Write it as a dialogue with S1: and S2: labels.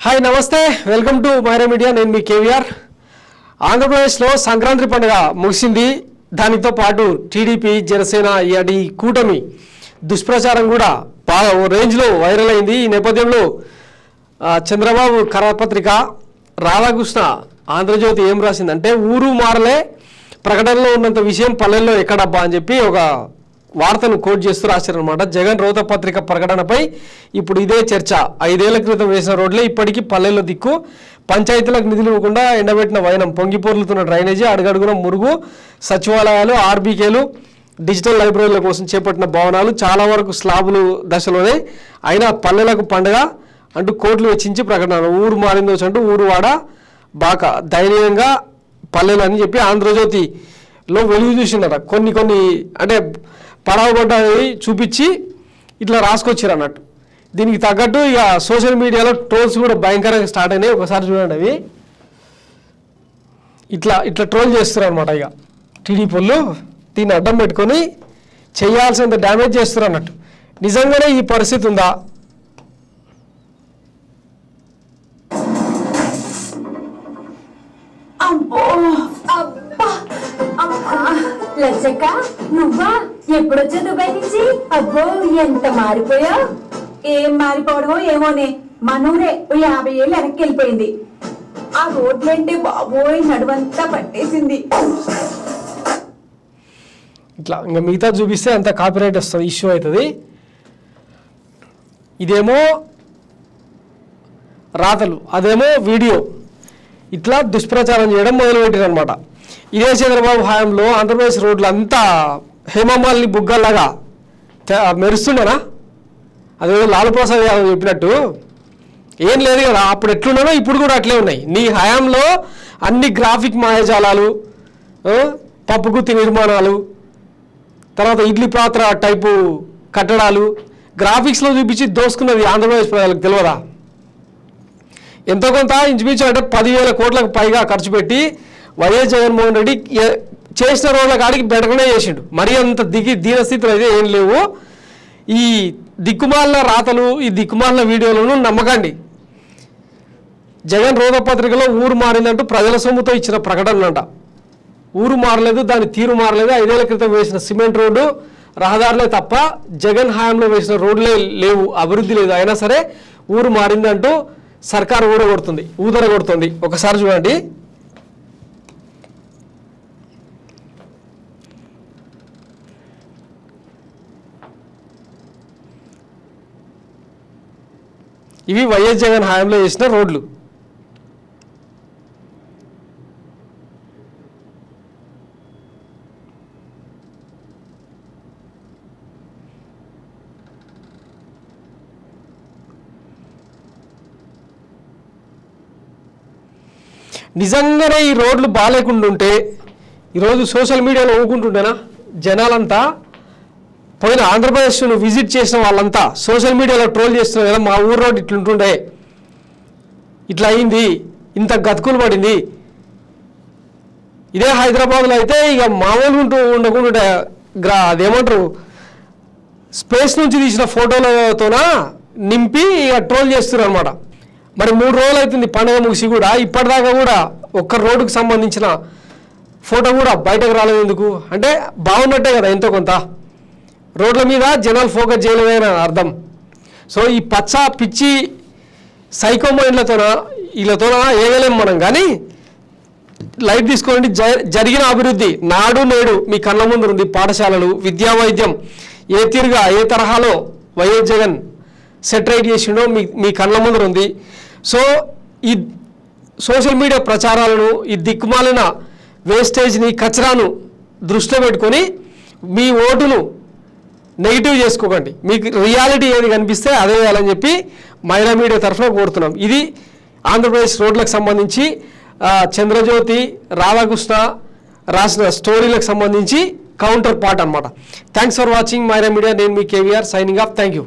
S1: Hi నమస్తే, welcome to Myra Media. నేను మీ కేవీఆర్. ఆంధ్రప్రదేశ్లో సంక్రాంతి పండుగ ముగిసింది. దానితో పాటు టీడీపీ, జనసేన ఈ కూటమి దుష్ప్రచారం కూడా బాగా రేంజ్లో వైరల్ అయింది. ఈ నేపథ్యంలో చంద్రబాబు కరపత్రిక రాధాకృష్ణ ఆంధ్రజ్యోతి ఏం రాసిందంటే, ఊరు మారలే ప్రకటనలో ఉన్నంత విషయం పల్లెల్లో ఎక్కడబ్బా అని చెప్పి ఒక వార్తను కోట్ చేస్తూ రాశారనమాట. జగన్ రోత పత్రిక ప్రకటనపై ఇప్పుడు ఇదే చర్చ. 5 ఏళ్ల క్రితం వేసిన రోడ్లే ఇప్పటికీ పల్లెల్లో దిక్కు. పంచాయతీలకు నిధులు ఇవ్వకుండా ఎండబెట్టిన వైనం, పొంగిపోర్లుతున్న డ్రైనేజీ, అడుగడుగున మురుగు, సచివాలయాలు, ఆర్బీకేలు, డిజిటల్ లైబ్రరీల కోసం చేపట్టిన భవనాలు చాలా వరకు స్లాబులు దశలోనే. అయినా పల్లెలకు పండుగ అంటూ కోట్లు వెచ్చించి ప్రకటన. ఊరు మారిందో అంటూ ఊరు వాడ బాగా దయనీయంగా పల్లెలు అని చెప్పి ఆంధ్రజ్యోతిలో వెలుగు చూసిందట. కొన్ని అంటే పడవబడ్డవి చూపించి ఇట్లా రాసుకొచ్చారు అన్నట్టు. దీనికి తగ్గట్టు ఇక సోషల్ మీడియాలో ట్రోల్స్ కూడా భయంకరంగా స్టార్ట్ అయినాయి. ఒకసారి చూడండి, అవి ఇట్లా ట్రోల్ చేస్తారు అనమాట. ఇక టీడీపీ వాళ్ళు దీన్ని అడ్డం పెట్టుకొని చేయాల్సినంత డ్యామేజ్ చేస్తారు అన్నట్టు. నిజంగానే ఈ పరిస్థితి ఉందా?
S2: లచ్చక్క, నువ్వా? ఎప్పుడొచ్చా దుబాయ్ నుంచి? అబ్బో, ఎంత మారిపోయా! ఏం మారిపోవడమో ఏమోనే. మనూరే 50 ఏళ్ళు వెనక్కి వెళ్ళిపోయింది. ఆ రోడ్లంటే బాబోయ్ నడువంతా పట్టేసింది.
S1: ఇట్లా ఇంకా మిగతా చూపిస్తే అంత కాపీరైట్ వస్తుంది, ఇష్యూ అవుతుంది. ఇదేమో రాతలు, అదేమో వీడియో. ఇట్లా దుష్ప్రచారం చేయడం మొదలుపెట్టారు అనమాట. ఇదే చంద్రబాబు హయాంలో ఆంధ్రప్రదేశ్ రోడ్లు అంతా హేమమాలిని బుగ్గల్లాగా మెరుస్తుండేనా? అదేదో లాలు ప్రసాద్ యాదవ్ చెప్పినట్టు ఏం లేదు కదా. అప్పుడు ఎట్లున్నానో ఇప్పుడు కూడా అట్లే ఉన్నాయి. నీ హయాంలో అన్ని గ్రాఫిక్ మాయాజాలాలు, పప్పుగుత్తి నిర్మాణాలు, తర్వాత ఇడ్లీ పాత్ర టైపు కట్టడాలు గ్రాఫిక్స్లో చూపించి దోసుకున్నది ఆంధ్రప్రదేశ్ ప్రజలకు తెలియదా? ఎంతో కొంత ఇంచుమించు అంటే 10,000 కోట్లకు పైగా ఖర్చు పెట్టి వైఎస్ జగన్మోహన్ రెడ్డి చేసిన రోడ్ల కాడికి బెటకనే చేసిండు. మరీ అంత దీనస్థితులు అయితే ఏం లేవు. ఈ దిక్కుమాలిన రాతలు, ఈ దిక్కుమాలిన వీడియోలను నమ్మకండి. జగన్ రోద పత్రికలో ఊరు మారిందంటూ ప్రజల సొమ్ముతో ఇచ్చిన ప్రకటనలంట. ఊరు మారలేదు, దాని తీరు మారలేదు. 5 ఏళ్ల క్రితం వేసిన సిమెంట్ రోడ్డు, రహదారులే తప్ప జగన్ హయాంలో వేసిన రోడ్లే లేవు, అభివృద్ధి లేదు. అయినా సరే ఊరు మారిందంటూ సర్కారు ఊదరగొడుతుంది. ఒకసారి చూడండి. ఇవి వైఎస్ జగన్ హయాంలో వేసిన రోడ్లు. నిజంగానే ఈ రోడ్లు బాగాలేకుండా ఉంటే ఈరోజు సోషల్ మీడియాలో ఊకుంటుండేనా? జనాలంతా పోయిన ఆంధ్రప్రదేశ్ను విజిట్ చేసిన వాళ్ళంతా సోషల్ మీడియాలో ట్రోల్ చేస్తున్నారు కదా, మా ఊరు రోడ్ ఇట్లుంటుండే, ఇట్లా అయింది, ఇంత గతుకులు పడింది. ఇదే హైదరాబాద్లో అయితే ఇక మామూలు ఉండకుండా అదేమంటారు, స్పేస్ నుంచి తీసిన ఫోటోలతోన నింపి ఇక ట్రోల్ చేస్తున్నారు అనమాట. మరి 3 రోజులు అవుతుంది పండుగ ముగిసి కూడా ఇప్పటిదాకా కూడా ఒక్క రోడ్డుకు సంబంధించిన ఫోటో కూడా బయటకు రాలేదు. ఎందుకు అంటే బాగున్నట్టే కదా ఎంతో కొంత. రోడ్ల మీద జనాలు ఫోకస్ చేయలేదని అర్థం. సో ఈ పచ్చ పిచ్చి సైకో వీళ్ళతోన ఏగలేం మనం. కానీ లైట్ తీసుకోండి. జరిగిన అభివృద్ధి నాడు నేడు మీ కళ్ళ ముందు ఉంది. పాఠశాలలు, విద్యా, వైద్యం ఏ తీరుగా ఏ తరహాలో వైఎస్ జగన్ సెటరైట్ చేసిండో మీ కళ్ళ ముందు ఉంది. సో ఈ సోషల్ మీడియా ప్రచారాలను, ఈ దిక్కుమాలిన వేస్టేజ్ని, కచరాను దృష్టిలో పెట్టుకొని మీ ఓటును నెగిటివ్ చేసుకోకండి. మీకు రియాలిటీ ఏది కనిపిస్తే అదే వేయాలని చెప్పి మైరా మీడియా తరఫున కోరుతున్నాం. ఇది ఆంధ్రప్రదేశ్ రోడ్లకు సంబంధించి చంద్రజ్యోతి, రాధాకృష్ణ రాసిన స్టోరీలకు సంబంధించి కౌంటర్ పార్ట్ అనమాట. Thanks for watching Myra Media. నేను మీ KVR, signing off. Thank you.